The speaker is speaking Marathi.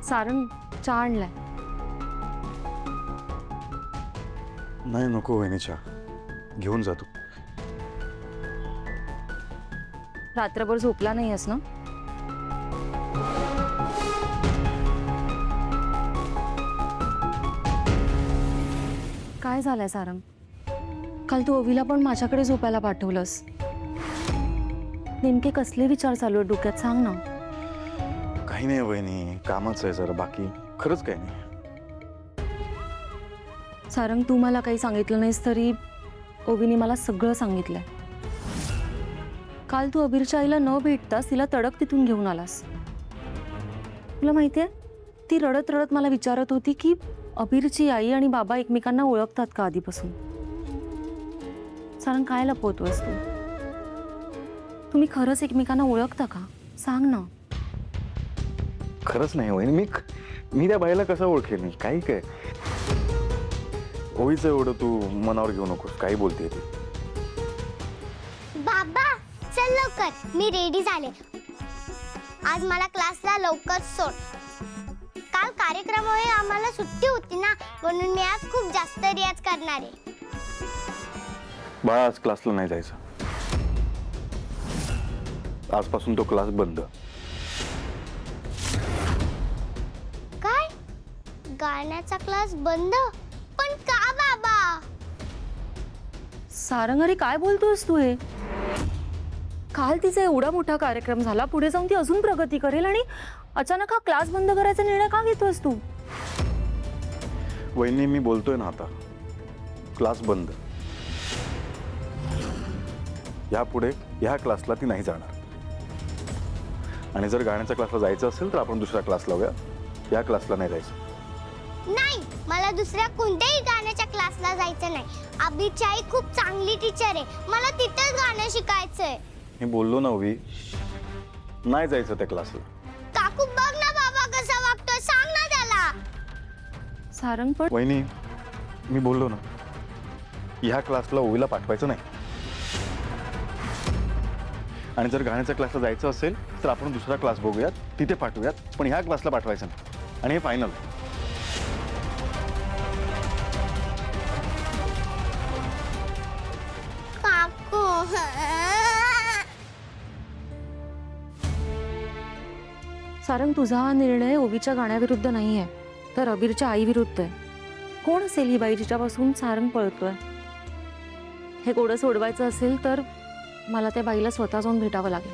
सारंग चहा आणलाय. नाही नको वहिनी चहा, घेऊन जा तू. रात्रभर झोपला नाहीयेस ना? काय झालंय सारंग? काल तू ओवीला पण माझ्याकडे झोपायला पाठवलंस. नेमके कसले विचार चालू आहेत डोक्यात, सांग ना. काही नाही वहिनी, कामच आहे जरा, बाकी खरंच काही नाही. सारंग, तू मला काही सांगितलं नाहीस तरी ओवीने मला सगळं सांगितलंय. काल तू अबीरच्या आईला न भेटताच तिला तडक तिथून घेऊन आलास. तुला माहितीये, ती रडत रडत मला विचारत होती की अबीरची आई आणि बाबा एकमेकांना ओळखतात का आधीपासून. सारंग, काय लपवतोयस तू? तुम्ही खरंच एकमेकांना ओळखता का? सांग ना. खरंच नाही वहिनी, मी त्या बाईला कसं ओळखेन? काही काय ओवीचं एवढं तू मनावर घेऊ नकोस, काही बोलते ती. बाबा चल लवकर, मी रेडी झाले. आज मला क्लासला लवकर सोड. काल कार्यक्रमामुळे आम्हाला सुट्टी होती ना, म्हणून मी आज खूप जास्त रियाज करणार आहे. बाळा, आज क्लासला नाही जायचं. आजपासून तो क्लास बंद. काय? गाण्याचा क्लास बंद? पण का बाबा? सारंग, अरे काय बोलतोयस तू हे? काल तिचा एवढा मोठा कार्यक्रम झाला, पुढे जाऊन ती अजून प्रगती करेल आणि अचानक हा क्लास बंद करायचा निर्णय का घेतोयस तू? वहिनी, मी बोलतोय ना आता, क्लास बंद. यापुढे ह्या क्लासला ती नाही जाणार. आणि जर गाण्याच्या क्लासला जायचं असेल तर आपण दुसरा क्लास लावूया. या क्लासला नाही जायचं. नाही, मला दुसऱ्या कोणत्याही गाण्याच्या क्लासला जायचं नाही. अबीरची आई खूप चांगली टीचर आहे, मला तिथेच गाणं शिकायचंय. मी बोललो ना ओवी, नाही जायचं त्या क्लासला. काकू बघ ना बाबा कसा वागतोय, सांग ना त्याला. सारंग, पण वहिनी, मी बोललो ना, ह्या क्लासला ओवीला पाठवायचं नाही. आणि जर गाण्याच्या क्लासला जायचं असेल तर आपण दुसरा क्लास बघूयात, तिथे पाठवूयात, पण ह्या क्लासला पाठवायचं नाही. आणि हे फायनल. काकू सारंग, तुझा हा निर्णय ओवीच्या गाण्याविरुद्ध नाही आहे, तर अबीरच्या आई विरुद्ध आहे. कोण असेल ही बाई जिच्यापासून सारंग पळतोय? हे कोडं सोडवायचं असेल तर मला त्या बाईला स्वतः जाऊन भेटावं लागेल.